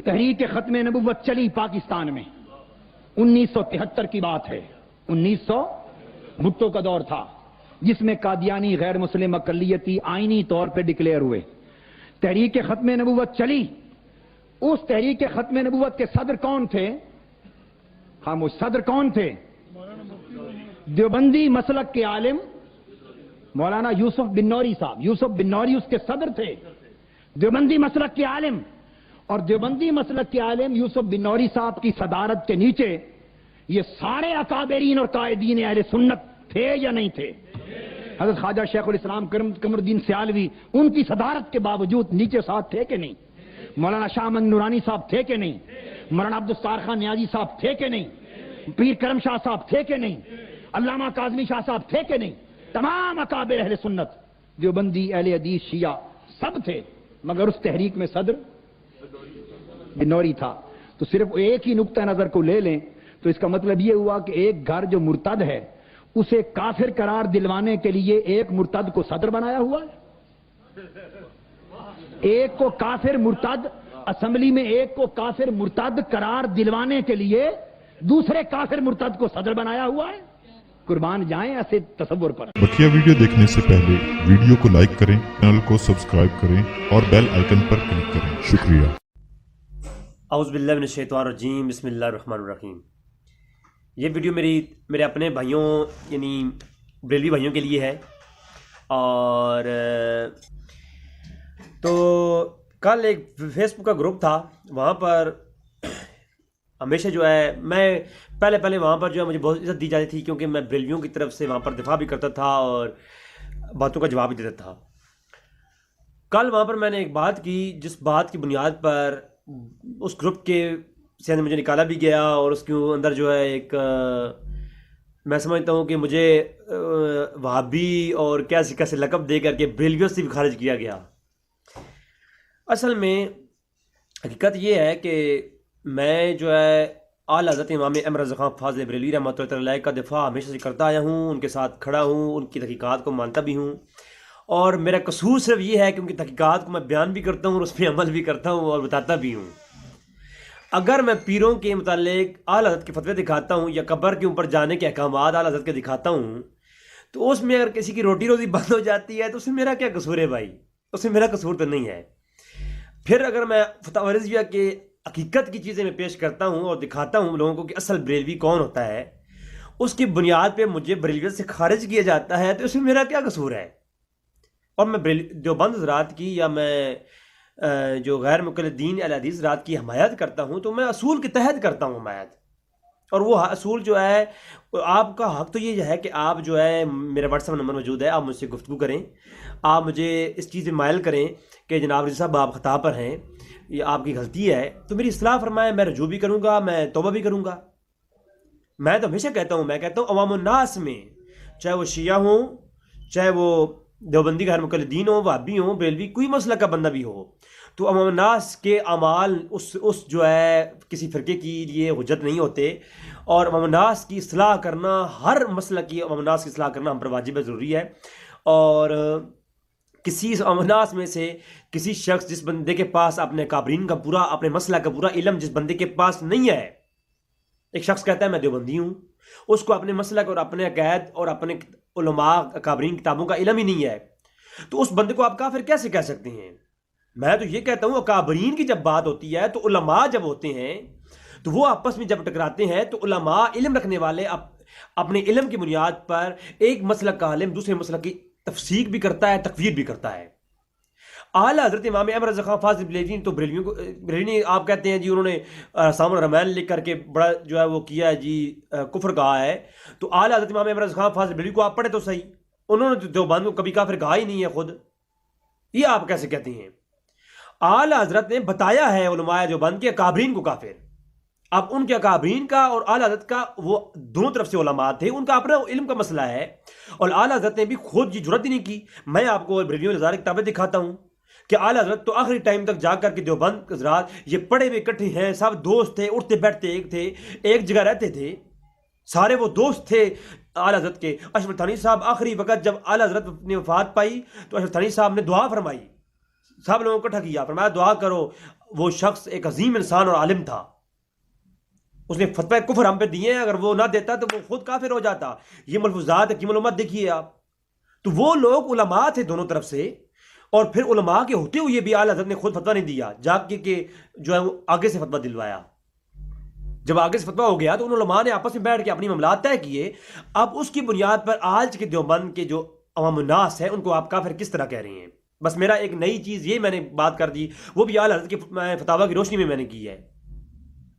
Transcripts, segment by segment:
تحریک ختم نبوت چلی پاکستان میں 1973 کی بات ہے. 1900 بھٹو کا دور تھا جس میں قادیانی غیر مسلم اقلیتی آئینی طور پہ ڈکلیئر ہوئے. تحریک ختم نبوت چلی. اس تحریک ختم نبوت کے صدر کون تھے؟ خاموش. صدر کون تھے؟ دیوبندی مسلک کے عالم مولانا یوسف بن نوری صاحب. یوسف بن نوری اس کے صدر تھے، دیوبندی مسلک کے عالم. اور دیوبندی مسلک کے عالم یوسف بن نوری صاحب کی صدارت کے نیچے یہ سارے اکابرین اور قائدین اہل سنت تھے یا نہیں تھے؟ حضرت خواجہ شیخ الاسلام قمر الدین سیالوی ان کی صدارت کے باوجود نیچے ساتھ تھے کہ نہیں؟ مولانا شاہ احمد نورانی صاحب تھے کہ نہیں؟ مولانا عبدالستار خان نیازی صاحب تھے کہ نہیں؟ پیر کرم شاہ صاحب تھے کہ نہیں؟ علامہ کاظمی شاہ صاحب تھے کہ نہیں؟ تمام اکابر اہل سنت، دیوبندی، اہل حدیث، شیعہ سب تھے، مگر اس تحریک میں صدر بنوری تھا. تو صرف ایک ہی نقطہ نظر کو لے لیں تو اس کا مطلب یہ ہوا کہ ایک گھر جو مرتد ہے اسے کافر قرار دلوانے کے لیے ایک مرتد کو صدر بنایا ہوا ہے. ایک کو کافر مرتد، اسمبلی میں ایک کو کافر مرتد قرار دلوانے کے لیے دوسرے کافر مرتد کو صدر بنایا ہوا ہے. قربان جائیں ایسے تصور پر. بقیہ ویڈیو دیکھنے سے پہلے ویڈیو کو لائک کریں، چینل کو سبسکرائب کریں اور بیل آئیکن پر کلک کریں. شکریہ. اعوذ باللہ من الشیطان الرجیم. بسم اللہ الرحمن الرحیم. یہ ویڈیو میرے اپنے بھائیوں یعنی بریلوی بھائیوں کے لیے ہے. اور تو کل ایک فیس بک کا گروپ تھا، وہاں پر ہمیشہ جو ہے میں پہلے وہاں پر جو ہے مجھے بہت عزت دی جاتی تھی، کیونکہ میں بریلویوں کی طرف سے وہاں پر دفاع بھی کرتا تھا اور باتوں کا جواب بھی دیتا تھا. کل وہاں پر میں نے ایک بات کی جس بات کی بنیاد پر اس گروپ کے سے مجھے نکالا بھی گیا، اور اس کے اندر جو ہے ایک میں سمجھتا ہوں کہ مجھے وہابی اور کیسے لقب دے کر کے بریلویوں سے بھی خارج کیا گیا. اصل میں حقیقت یہ ہے کہ میں جو ہے اعلیٰ حضرت امام احمد رضا خان فاضل بریلوی رحمۃ اللہ علیہ کا دفاع ہمیشہ سے کرتا آیا ہوں، ان کے ساتھ کھڑا ہوں، ان کی تحقیقات کو مانتا بھی ہوں. اور میرا قصور صرف یہ ہے کہ ان کی تحقیقات کو میں بیان بھی کرتا ہوں اور اس پہ عمل بھی کرتا ہوں اور بتاتا بھی ہوں. اگر میں پیروں کے متعلق اعلیٰ حضرت کے فتوے دکھاتا ہوں یا قبر کے اوپر جانے کے احکامات اعلیٰ حضرت کے دکھاتا ہوں تو اس میں اگر کسی کی روٹی روزی بند ہو جاتی ہے تو اس میں میرا کیا قصور ہے بھائی؟ اس میں میرا قصور تو نہیں ہے. پھر اگر میں فتح رضویہ کے حقیقت کی چیزیں میں پیش کرتا ہوں اور دکھاتا ہوں لوگوں کو کہ اصل بریلوی کون ہوتا ہے، اس کی بنیاد پہ مجھے بریلویت سے خارج کیا جاتا ہے، تو اس میں میرا کیا قصور ہے؟ اور میں دیوبند حضرات کی یا میں جو غیر مقلدین اہل حدیث حضرات کی حمایت کرتا ہوں تو میں اصول کے تحت کرتا ہوں حمایت. اور وہ اصول جو ہے آپ کا حق تو یہ ہے کہ آپ جو ہے میرا واٹس ایپ نمبر موجود ہے، آپ مجھ سے گفتگو کریں، آپ مجھے اس چیز میں مائل کریں کہ جناب رضا صاحب آپ خطا پر ہیں، یہ آپ کی غلطی ہے، تو میری اصلاح فرمائیں، میں رجوع بھی کروں گا، میں توبہ بھی کروں گا. میں تو ہمیشہ کہتا ہوں عوام الناس میں چاہے وہ شیعہ ہوں، چاہے وہ دیوبندی غیر مقلدین ہوں، وہابی ہوں، بریلوی، کوئی مسلک کا بندہ بھی ہو، تو عوام الناس کے اعمال اس جو ہے کسی فرقے کے لیے حجت نہیں ہوتے. اور عوام الناس کی اصلاح کرنا، ہر مسلک کی عوام الناس کی اصلاح کرنا ہم پر واجب ہے، ضروری ہے. اور کسی عوام الناس میں سے کسی شخص جس بندے کے پاس اپنے کابرین کا پورا، اپنے مسلک کا پورا علم جس بندے کے پاس نہیں ہے، ایک شخص کہتا ہے میں دیوبندی ہوں، اس کو اپنے مسلک اور اپنے عقائد اور اپنے علماء کابرین کتابوں کا علم ہی نہیں ہے، تو اس بندے کو آپ کافر کیسے کہہ سکتے ہیں؟ میں تو یہ کہتا ہوں کابرین کی جب بات ہوتی ہے تو علماء جب ہوتے ہیں تو وہ آپس میں جب ٹکراتے ہیں تو علماء، علم رکھنے والے اپنے علم کی بنیاد پر ایک مسلک کا عالم دوسرے مسلک کی تفسیق بھی کرتا ہے، تکفیر بھی کرتا ہے. اعلیٰ حضرت امام احمد رضا خان فاضل بریلوی تو بریلوی آپ کہتے ہیں جی انہوں نے سامع الرحمن لکھ کر کے بڑا جو ہے وہ کیا ہے جی کفر کہا ہے، تو اعلیٰ حضرت امام احمد رضا خان فاضل بریلوی کو آپ پڑھے تو صحیح، انہوں نے دیوبند کو کبھی کافر کہا ہی نہیں ہے خود، یہ آپ کیسے کہتے ہیں؟ اعلیٰ حضرت نے بتایا ہے علماء دیوبند کے اکابرین کو کافر. اب ان کے اکابرین کا اور اعلیٰ حضرت کا وہ دونوں طرف سے علماء تھے، ان کا اپنا علم کا مسئلہ ہے، اور اعلیٰ حضرت نے بھی خود یہ جرات ہی نہیں کی. میں آپ کو بریلویوں ہزار کتابیں دکھاتا ہوں کہ اعلیٰ حضرت تو آخری ٹائم تک جا کر کے دیوبند حضرات یہ پڑھے ہوئے اکٹھے ہیں، سب دوست تھے، اٹھتے بیٹھتے ایک تھے، ایک جگہ رہتے تھے، سارے وہ دوست تھے اعلیٰ حضرت کے. اشرف تھانی صاحب آخری وقت جب اعلیٰ حضرت نے وفات پائی تو اشرف تھانی صاحب نے دعا فرمائی، سب لوگوں کو اکٹھا کیا، فرمایا دعا کرو وہ شخص ایک عظیم انسان اور عالم تھا, اس نے فتوی کفر ہم پہ دیے ہیں, اگر وہ نہ دیتا تو وہ خود کافر ہو جاتا. یہ ملفوظات حکیم الامت دیکھیے آپ. تو وہ لوگ علماء تھے دونوں طرف سے, اور پھر علماء کے ہوتے ہوئے بھی اعلیٰ حضرت نے خود فتویٰ نہیں دیا, جا کے جو ہے آگے سے فتویٰ دلوایا. جب آگے سے فتویٰ ہو گیا تو ان علماء نے آپس میں بیٹھ کے اپنی معاملات طے کیے. اب اس کی بنیاد پر آج کے دیوبند کے جو عوام الناس ہیں ان کو آپ کافر کس طرح کہہ رہے ہیں. بس میرا ایک نئی چیز یہ میں نے بات کر دی, وہ بھی اعلیٰ حضرت کے فتاویٰ کی روشنی میں میں نے کی ہے.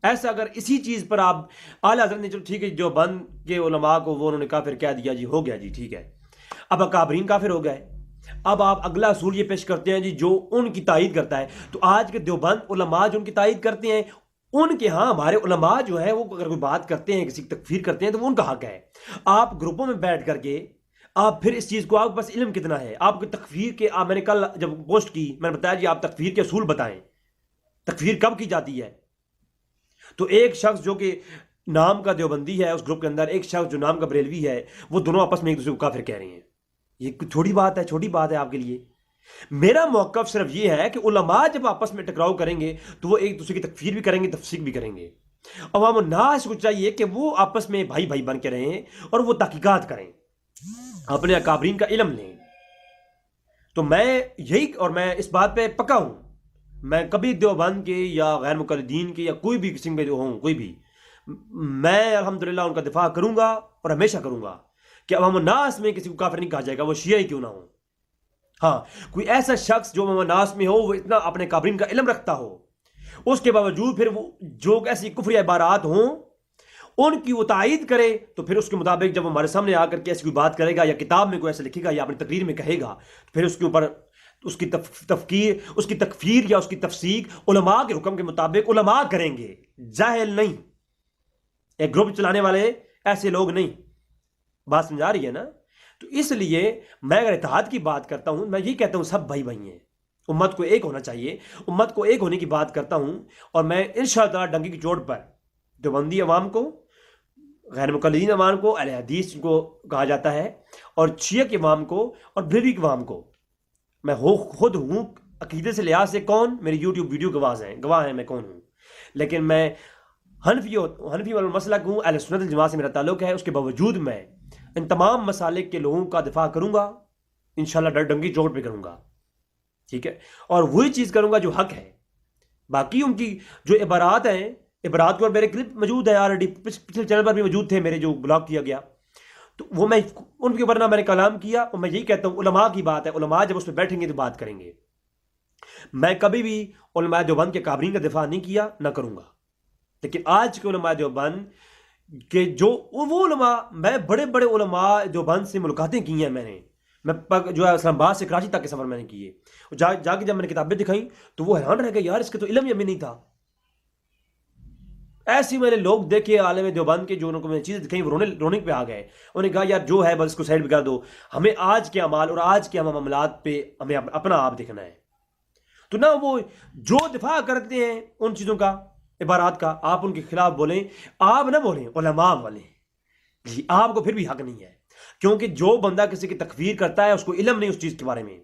ایسا اگر اسی چیز پر آپ اعلیٰ حضرت نے چلو ٹھیک ہے دیوبند کے علماء کو وہ انہوں نے کافر کہہ دیا جی, ہو گیا جی ٹھیک ہے, اب اکابرین کافر ہو گئے. اب آپ اگلا اصول یہ پیش کرتے ہیں جی جو ان کی تائید کرتا ہے. تو آج کے دیوبند علماء جو ان کی تائید کرتے ہیں, ان کے ہاں ہمارے علماء جو ہے وہ اگر کوئی بات کرتے ہیں, کسی کی تکفیر کرتے ہیں تو وہ ان کا حق ہے. آپ گروپوں میں بیٹھ کر کے آپ پھر اس چیز کو, آپ کے پاس علم کتنا ہے آپ کی تکفیر کے. میں نے کل جب پوسٹ کی میں نے بتایا جی آپ تکفیر کے اصول بتائیں, تکفیر کب کی جاتی ہے. تو ایک شخص جو کہ نام کا دیوبندی ہے اس گروپ کے اندر, ایک شخص جو نام کا بریلوی ہے, وہ دونوں آپس میں ایک دوسرے کو کافر کہہ رہے ہیں. یہ چھوٹی بات ہے, چھوٹی بات ہے آپ کے لیے. میرا موقف صرف یہ ہے کہ علماء جب آپس میں ٹکراؤ کریں گے تو وہ ایک دوسرے کی تکفیر بھی کریں گے, تفسیق بھی کریں گے. عوام الناس کو چاہیے کہ وہ آپس میں بھائی بھائی بن کے رہیں اور وہ تحقیقات کریں, اپنے اکابرین کا علم لیں. تو میں یہی, اور میں اس بات پہ پکا ہوں, میں کبھی دیوبند کے یا غیر مقلدین کے یا کوئی بھی قسم کے جو ہوں کوئی بھی, میں الحمدللہ ان کا دفاع کروں گا اور ہمیشہ کروں گا کہ عوام الناس میں کسی کو کافر نہیں کہا جائے گا, وہ شیعہ ہی کیوں نہ ہو. ہاں کوئی ایسا شخص جو عوام الناس میں ہو, وہ اتنا اپنے اکابرین کا علم رکھتا ہو, اس کے باوجود پھر وہ جو ایسی کفری عبارات ہوں ان کی وہ تائید کرے, تو پھر اس کے مطابق جب ہمارے سامنے آ کر کے ایسی کوئی بات کرے گا یا کتاب میں کوئی ایسا لکھے گا یا اپنی تقریر میں کہے گا, تو پھر اس کے اوپر اس کی تکفیر یا اس کی تفسیق علماء کے حکم کے مطابق علماء کریں گے, جاہل نہیں, ایک گروپ چلانے والے ایسے لوگ نہیں. بات سمجھا رہی ہے نا. تو اس لیے میں اگر اتحاد کی بات کرتا ہوں, میں یہ کہتا ہوں سب بھائی بھائی ہیں, امت کو ایک ہونا چاہیے, امت کو ایک ہونے کی بات کرتا ہوں. اور میں انشاءاللہ تعالی ڈنگی کی چوٹ پر دیوبندی عوام کو, غیر مقلدین عوام کو, اہل حدیث کو کہا جاتا ہے, اور شیعہ کے عوام کو اور بریلوی کے عوام کو, میں خود ہوں عقیدے سے لحاظ سے کون, میری یوٹیوب ویڈیو گواہ ہیں میں کون ہوں, لیکن میں حنفی والا مسلک ہوں, اہل سنت الجماعت سے میرا تعلق ہے. اس کے باوجود میں ان تمام مسالک کے لوگوں کا دفاع کروں گا, انشاءاللہ ڈنگی چوٹ پہ کروں گا, ٹھیک ہے, اور وہی چیز کروں گا جو حق ہے. باقی ان کی جو عبارات ہیں, عبارات کے اور میرے کلپ موجود ہیں آلریڈی, پچھلے چینل پر بھی موجود تھے میرے جو بلاک کیا گیا, تو وہ میں ان کے اوپر نہ میں نے کلام کیا. اور میں یہی کہتا ہوں علماء کی بات ہے, علماء جب اس پہ بیٹھیں گے تو بات کریں گے. میں کبھی بھی علماء دیوبند کے اکابرین کا دفاع نہیں کیا, نہ کروں گا. لیکن آج کے علماء دیوبند کہ جو وہ علماء, میں بڑے بڑے علماء دیوبند سے ملاقاتیں کی ہیں میں جو ہے اسلام آباد سے کراچی تک کے سفر میں نے کیے, جا کے جب میں نے کتابیں دکھائیں تو وہ حیران رہ گئے, یار اس کے تو علم ہی ہمیں نہیں تھا. ایسی میں نے لوگ دیکھے عالم دیوبند کے جو ان کو میں نے چیزیں دکھائیں, وہ رونے پہ آ گئے. انہوں نے کہا یار جو ہے بس اس کو سائڈ پہ کر دو, ہمیں آج کے اعمال اور آج کے معاملات پہ ہمیں اپنا آپ دیکھنا ہے. تو نہ وہ جو دفاع کرتے ہیں ان چیزوں کا, عبارات کا, آپ ان کے خلاف بولیں, آپ نہ بولیں, علماء بولیں. جی آپ کو پھر بھی حق نہیں ہے, کیونکہ جو بندہ کسی کی تکفیر کرتا ہے اس کو علم نہیں اس چیز کے بارے میں.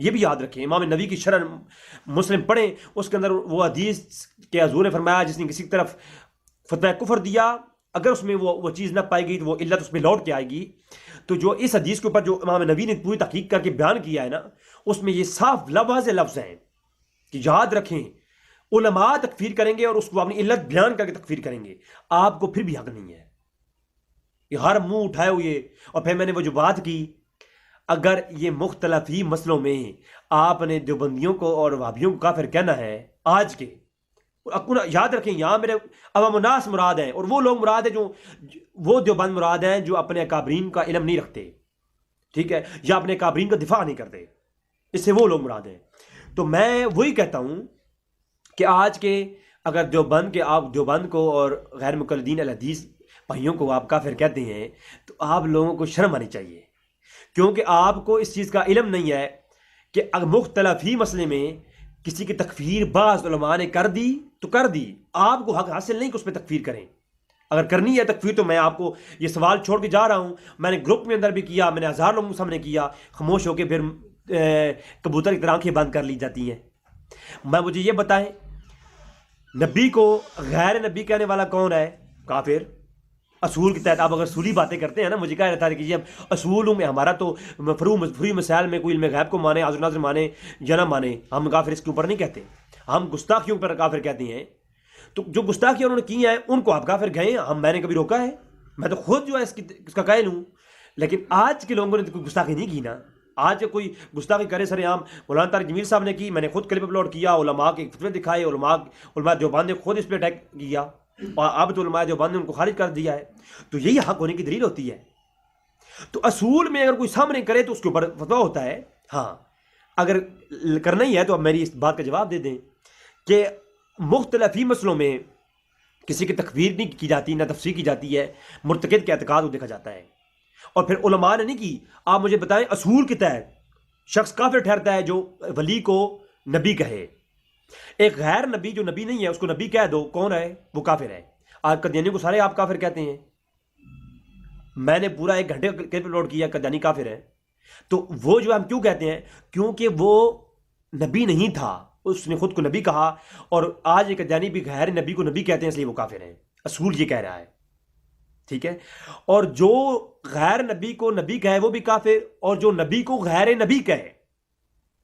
یہ بھی یاد رکھیں, امام نبی کی شرح مسلم پڑھیں, اس کے اندر وہ حدیث کے حضور نے فرمایا جس نے کسی کی طرف فتوی کفر دیا, اگر اس میں وہ چیز نہ پائے گی تو وہ علت اس میں لوٹ کے آئے گی. تو جو اس حدیث کے اوپر جو امام نبی نے پوری تحقیق کر کے بیان کیا ہے نا, اس میں یہ صاف لفظ ہیں کہ یاد رکھیں علماء تکفیر کریں گے اور اس کو اپنی علت بیان کر کے تکفیر کریں گے, آپ کو پھر بھی حق نہیں ہے. یہ ہر منہ اٹھائے ہوئے. اور پھر میں نے وہ جو بات کی, اگر یہ مختلف ہی مسئلوں میں آپ نے دیوبندیوں کو اور وہابیوں کو کافر کہنا ہے آج کے, یاد رکھیں یہاں میرے عوام الناس مراد ہیں, اور وہ لوگ مراد ہیں جو وہ دیوبند مراد ہیں جو اپنے اکابرین کا علم نہیں رکھتے, ٹھیک ہے, یا اپنے اکابرین کا دفاع نہیں کرتے, اس سے وہ لوگ مراد ہیں. تو میں وہی کہتا ہوں کہ آج کے اگر دیوبند کے آپ دیوبند کو اور غیر مقلدین الحدیث بھائیوں کو آپ کافر کہتے ہیں تو آپ لوگوں کو شرم آنی چاہیے, کیونکہ آپ کو اس چیز کا علم نہیں ہے کہ اگر مختلف ہی مسئلے میں کسی کی تکفیر بعض علماء نے کر دی تو کر دی, آپ کو حق حاصل نہیں کہ اس پہ تکفیر کریں. اگر کرنی ہے تکفیر تو میں آپ کو یہ سوال چھوڑ کے جا رہا ہوں, میں نے گروپ میں اندر بھی کیا, میں نے ہزار لوگوں کے سامنے کیا, خاموش ہو کے پھر کبوتر کی طرح آنکھیں بند کر لی جاتی ہیں. مجھے یہ بتائیں نبی کو غیر نبی کہنے والا کون ہے؟ کافر. اصول کے تحت آپ اگر اصولی باتیں کرتے ہیں نا، مجھے کہا رہتا ہے کہ اب اصولوں میں ہمارا تو فروع مسائل میں کوئی علم غیب کو مانے، حاضر ناظر مانے یا نہ مانے، ہم کافر اس کے اوپر نہیں کہتے، ہم گستاخیوں پر کافر کہتے ہیں. تو جو گستاخیاں انہوں نے کی ہیں ان کو آپ کافر کہیں، میں نے کبھی روکا ہے؟ میں تو خود جو ہے اس کا قائل ہوں. لیکن آج کے لوگوں نے تو کوئی گستاخی نہیں کی نا. آج کوئی گستاخی کرے سر عام مولانا طارق جمیل صاحب نے کی، میں نے خود کلپ اپلوڈ کیا، علماء کے فتوے دکھائے، علماء دیوبند نے خود اس پہ اٹیک کیا، اور اب تو علماء دیوبند نے ان کو خارج کر دیا ہے. تو یہی حق ہونے کی دلیل ہوتی ہے. تو اصول میں اگر کوئی سامنے کرے تو اس کے اوپر فتویٰ ہوتا ہے. ہاں اگر کرنا ہی ہے تو اب میری اس بات کا جواب دے دیں کہ مختلفی مسئلوں میں کسی کی تکفیر نہیں کی جاتی، نہ تفسیر کی جاتی ہے، مرتکب کے اعتقاد کو دیکھا جاتا ہے. اور پھر علماء نے نہیں کی. آپ مجھے بتائیں اصول کے تحت شخص کافر ٹھہرتا ہے جو ولی کو نبی کہے. ایک غیر نبی جو نبی نہیں ہے اس کو نبی کہہ دو، کون ہے وہ؟ کافر ہے. آج قادیانی کو سارے آپ کافر کہتے ہیں. میں نے پورا 1 گھنٹے کلپ لوڈ کیا قادیانی کافر ہے. تو وہ جو ہم کیوں کہتے ہیں؟ کیونکہ وہ نبی نہیں تھا، اس نے خود کو نبی کہا، اور آج ایک قادیانی بھی غیر نبی کو نبی کہتے ہیں، اس لیے وہ کافر ہیں. اصول یہ کہہ رہا ہے. ٹھیک ہے. اور جو غیر نبی کو نبی کہے وہ بھی کافر، اور جو نبی کو غیر نبی کہے،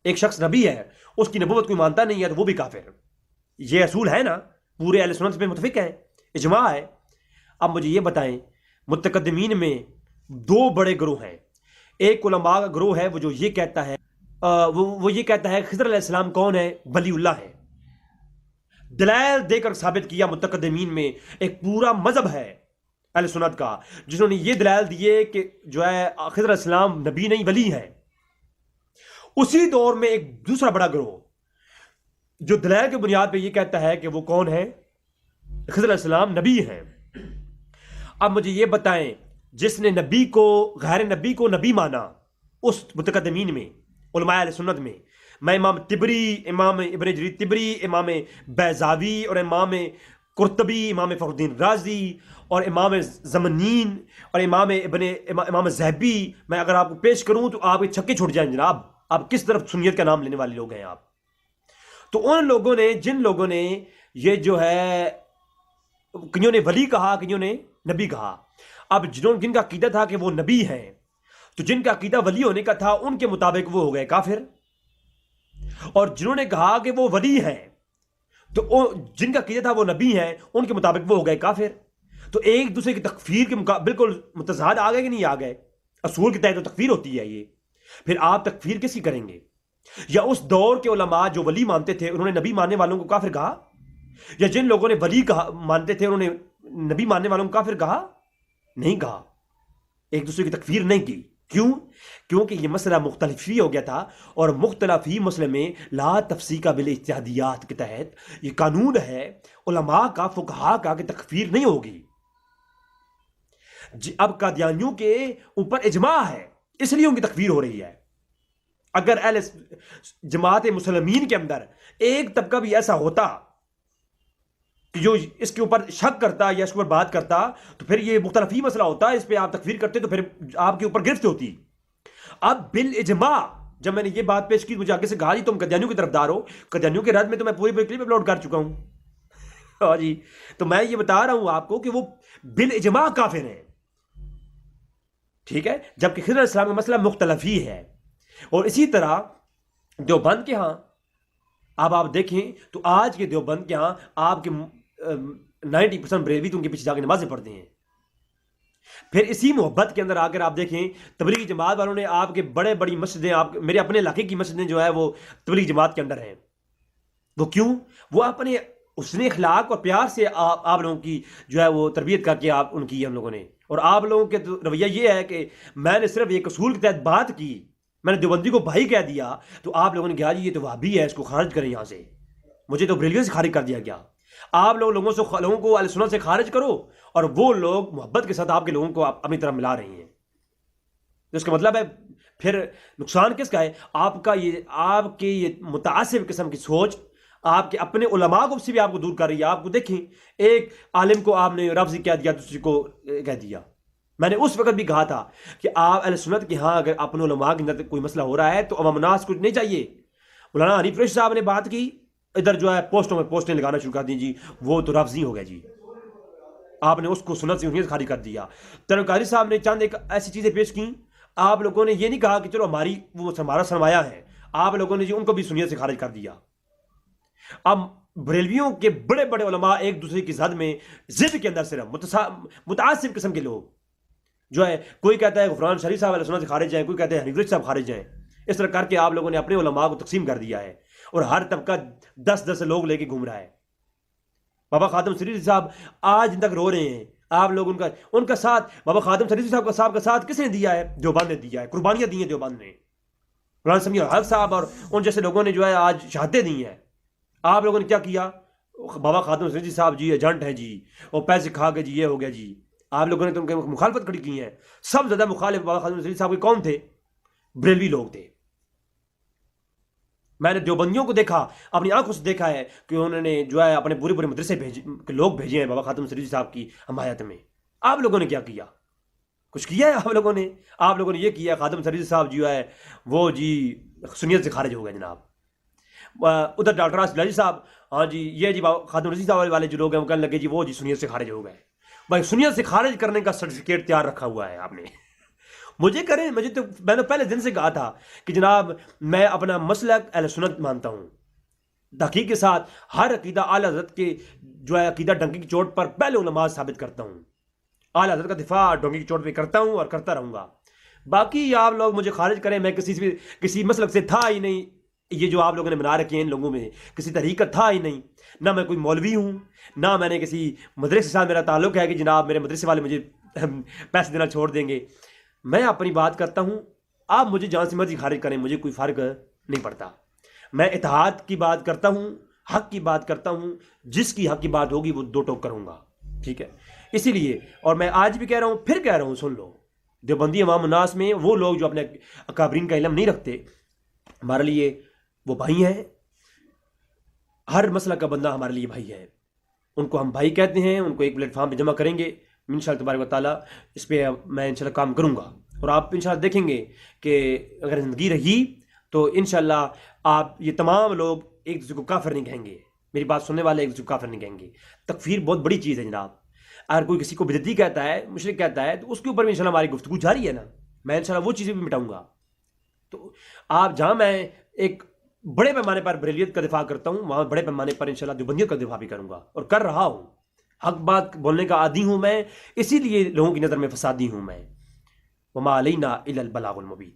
ایک شخص نبی ہے اس کی نبوت کوئی مانتا نہیں ہے تو وہ بھی کافر. یہ اصول ہے نا، پورے اہل سنت پہ متفق ہیں، اجماع ہے. اب مجھے یہ بتائیں متقدمین میں 2 بڑے گروہ ہیں. ایک علماء کا گروہ ہے وہ جو یہ کہتا ہے وہ یہ کہتا ہے خضر علیہ السلام کون ہے؟ ولی اللہ ہے. دلائل دے کر ثابت کیا. متقدمین میں ایک پورا مذہب ہے اہل سنت کا جنہوں نے یہ دلائل دیے کہ جو ہے خضر علیہ السلام نبی نہیں ولی ہے. اسی دور میں ایک دوسرا بڑا گروہ جو دلائل کی بنیاد پہ یہ کہتا ہے کہ وہ کون ہے؟ خضر علیہ السلام نبی ہیں. اب مجھے یہ بتائیں جس نے نبی کو غیر نبی کو نبی مانا اس متقدمین میں علماء اہل سنت میں امام طبری، امام ابن جریر طبری، امام بیضاوی اور امام قرطبی، امام فخر الدین رازی اور امام زمنین اور امام زہبی، میں اگر آپ کو پیش کروں تو آپ کے چھکے چھوڑ جائیں جناب. آپ کس طرف سنیت کا نام لینے والے لوگ ہیں آپ. تو ان لوگوں نے جن لوگوں نے یہ جو ہے کئیوں نے ولی کہا، کئیوں نے نبی کہا. اب جن کا عقیدہ تھا کہ وہ نبی ہیں تو جن کا عقیدہ ولی ہونے کا تھا ان کے مطابق وہ ہو گئے کافر، اور جنہوں نے کہا کہ وہ ولی ہیں تو جن کا عقیدہ تھا وہ نبی ہیں ان کے مطابق وہ ہو گئے کافر. تو ایک دوسرے کی تکفیر کے بالکل متضاد آ گئے کہ نہیں آ گئے؟ اصول کے تحت تو تکفیر ہوتی ہے. یہ پھر آپ تکفیر کس کی کریں گے؟ یا اس دور کے علماء جو ولی مانتے تھے انہوں نے نبی ماننے والوں کو کافر کہا، یا جن لوگوں نے ولی مانتے تھے انہوں نے نبی ماننے والوں کو کافر کہا؟ نہیں کہا. ایک دوسرے کی تکفیر نہیں کی. کیوں؟ کیونکہ یہ مسئلہ مختلف ہی ہو گیا تھا، اور مختلف ہی مسئلے میں لا تفسیق بالاجتہادیات کے تحت یہ قانون ہے علماء کا، فقہاء کا، کہ تکفیر نہیں ہوگی. اب قادیانیوں کے اوپر اجماع ہے اس لیے ان کی تکفیر ہو رہی ہے. اگر اہل جماعت مسلمین کے اندر ایک طبقہ بھی ایسا ہوتا کہ جو اس کے اوپر شک کرتا یا اس کے اوپر بات کرتا تو پھر یہ مختلف ہی مسئلہ ہوتا، اس پہ آپ تکفیر کرتے تو پھر آپ کے اوپر گرفت ہوتی. اب بالاجماع جب میں نے یہ بات پیش کی مجھے آگے سے کہا جی تم قادیانیوں کی طرفدار ہو. قادیانیوں کے رد میں تو میں پوری کلپ اپلوڈ کر چکا ہوں. ہاں جی، تو میں یہ بتا رہا ہوں آپ کو کہ وہ بالاجماع کافر ہیں. ٹھیک ہے، جبکہ خضر علیہ السلام کا مسئلہ مختلف ہی ہے. اور اسی طرح دیوبند کے ہاں اب آپ دیکھیں تو آج کے دیوبند کے ہاں آپ کے 90% بریلوی تو ان کے پیچھے جا کے نمازیں پڑھتے ہیں. پھر اسی محبت کے اندر آ کر آپ دیکھیں تبلیغی جماعت والوں نے آپ کے بڑی مسجدیں، آپ میرے اپنے علاقے کی مسجدیں جو ہے وہ تبلیغی جماعت کے اندر ہیں. وہ کیوں؟ وہ اپنے حسن اخلاق اور پیار سے آپ لوگوں کی جو ہے وہ تربیت کر کے آپ ان کی ہم لوگوں نے، اور آپ لوگوں کے رویہ یہ ہے کہ میں نے صرف ایک اصول کے تحت بات کی، میں نے دیوبندی کو بھائی کہہ دیا تو آپ لوگوں نے کہا جی یہ تو وہابی ہے اس کو خارج کریں یہاں سے. مجھے تو بریلویوں سے خارج کر دیا گیا. آپ لوگوں کو اہل سنت سے خارج کرو اور وہ لوگ محبت کے ساتھ آپ کے لوگوں کو اپنی طرح ملا رہی ہیں. اس کا مطلب ہے پھر نقصان کس کا ہے؟ آپ کے یہ متعصب قسم کی سوچ آپ کے اپنے علماء کو سے بھی آپ کو دور کر رہی ہے. آپ کو دیکھیں ایک عالم کو آپ نے رفضی کہہ دیا، دوسری کو کہہ دیا. میں نے اس وقت بھی کہا تھا کہ آپ اہل سنت کے ہاں اگر اپنے علماء کے اندر کوئی مسئلہ ہو رہا ہے تو عوام الناس کچھ نہیں چاہیے. مولانا حنیف رشید صاحب نے بات کی ادھر جو ہے پوسٹوں میں پوسٹیں لگانا شروع کر دی جی وہ تو رافضی ہو گیا جی، آپ نے اس کو سنت سے خالی کر دیا۔ طلب قادری صاحب نے چند ایک ایسی چیزیں پیش کی، آپ لوگوں نے یہ نہیں کہا کہ چلو ہمارا سرمایہ ہے، آپ لوگوں نے جی ان کو بھی سنیت سے خارج کر دیا۔ اب بریلویوں کے بڑے بڑے علماء ایک دوسرے کی زد میں ضد کے اندر صرف متعصب قسم کے لوگ جو ہے، کوئی کہتا ہے غفران شریف صاحب علیہ سنت سے خارج ہیں، کوئی کہتا ہے حنیف صاحب خارج ہیں، اس طرح کر کے آپ لوگوں نے اپنے علماء کو تقسیم کر دیا ہے، اور ہر طبقہ 10 لوگ لے کے گھوم رہا ہے۔ بابا خادم سریری صاحب آج تک رو رہے ہیں، آپ لوگ ان کا ساتھ، بابا خادم سریری صاحب کا ساتھ کس نے دیا ہے؟ دیوبند نے دیا ہے، قربانیاں دی ہیں دیوبند نے، مولانا سمیع الحق صاحب اور ان جیسے لوگوں نے جو ہے آج شہادتیں دی ہیں۔ آپ لوگوں نے کیا کیا؟ بابا خادم سریری صاحب جی ایجنٹ ہیں جی، وہ پیسے کھا کے جی یہ ہو گیا جی، آپ لوگوں نے تو ان کی مخالفت کھڑی کی ہے۔ سب زیادہ مخالف بابا خادم سریری صاحب کے کون تھے؟ بریلوی لوگ تھے۔ میں نے دیوبندیوں کو دیکھا، اپنی آنکھوں سے دیکھا ہے کہ انہوں نے جو ہے اپنے پورے مدرسے لوگ بھیجے ہیں بابا خادم سریری صاحب کی حمایت میں۔ آپ لوگوں نے کیا کیا؟ کچھ کیا ہے آپ لوگوں نے یہ کیا، خادم سریری صاحب جو ہے وہ جی سنیت سے خارج ہو گئے جناب۔ ادھر ڈاکٹر آصف بلال صاحب، ہاں جی یہ جی خادم رضی صاحب والے جو لوگ ہیں وہ کہنے لگے جی وہ جی سنیت سے خارج ہو گئے۔ بھائی سنیت سے خارج کرنے کا سرٹیفکیٹ تیار رکھا ہوا ہے آپ نے، مجھے تو میں نے پہلے دن سے کہا تھا کہ جناب میں اپنا مسلک اہل سنت مانتا ہوں، تحقیق کے ساتھ ہر عقیدہ اعلی حضرت کے جو ہے عقیدہ ڈنکی کی چوٹ پر پہلے علماء ثابت کرتا ہوں، اعلی حضرت کا دفاع ڈنکی کی چوٹ پہ کرتا ہوں اور کرتا رہوں گا۔ باقی آپ لوگ مجھے خارج کریں، میں کسی مسلک سے تھا ہی نہیں، یہ جو آپ لوگوں نے بنا رکھے ہیں ان لوگوں میں کسی طریقہ کا تھا ہی نہیں، نہ میں کوئی مولوی ہوں، نہ میں نے کسی مدرسے سے میرا تعلق ہے کہ جناب میرے مدرسے والے مجھے پیسے دینا چھوڑ دیں گے۔ میں اپنی بات کرتا ہوں، آپ مجھے جہاں سے مرضی خارج کریں، مجھے کوئی فرق نہیں پڑتا۔ میں اتحاد کی بات کرتا ہوں، حق کی بات کرتا ہوں، جس کی حق کی بات ہوگی وہ دو ٹوک کروں گا، ٹھیک ہے؟ اسی لیے، اور میں آج بھی کہہ رہا ہوں، پھر کہہ رہا ہوں، سن لو، دیوبندی عوام الناس میں وہ لوگ جو اپنے اکابرین کا علم نہیں رکھتے، ہمارے لیے وہ بھائی ہیں، ہر مسئلہ کا بندہ ہمارے لیے بھائی ہے، ان کو ہم بھائی کہتے ہیں، ان کو ایک پلیٹ فارم پہ جمع کریں گے انشاءاللہ تبارک و تعالیٰ، اس پہ میں انشاءاللہ کام کروں گا، اور آپ انشاءاللہ دیکھیں گے کہ اگر زندگی رہی تو انشاءاللہ آپ یہ تمام لوگ ایک دوسرے کو کافر نہیں کہیں گے، میری بات سننے والے ایک دوسرے کو کافر نہیں کہیں گے۔ تکفیر بہت بڑی چیز ہے جناب، اگر کوئی کسی کو بدعتی کہتا ہے، مشرک کہتا ہے، تو اس کے اوپر بھی انشاءاللہ ہماری گفتگو جاری ہے نا، میں انشاءاللہ وہ چیزیں بھی مٹاؤں گا۔ تو آپ جہاں میں ایک بڑے پیمانے پر بریلیت کا دفاع کرتا ہوں، وہاں بڑے پیمانے پر انشاءاللہ دیوبندیت کا دفاع بھی کروں گا، اور کر رہا ہوں۔ حق بات بولنے کا عادی ہوں میں، اسی لیے لوگوں کی نظر میں فسادی ہوں میں۔ وما علینا الا البلاغ المبین۔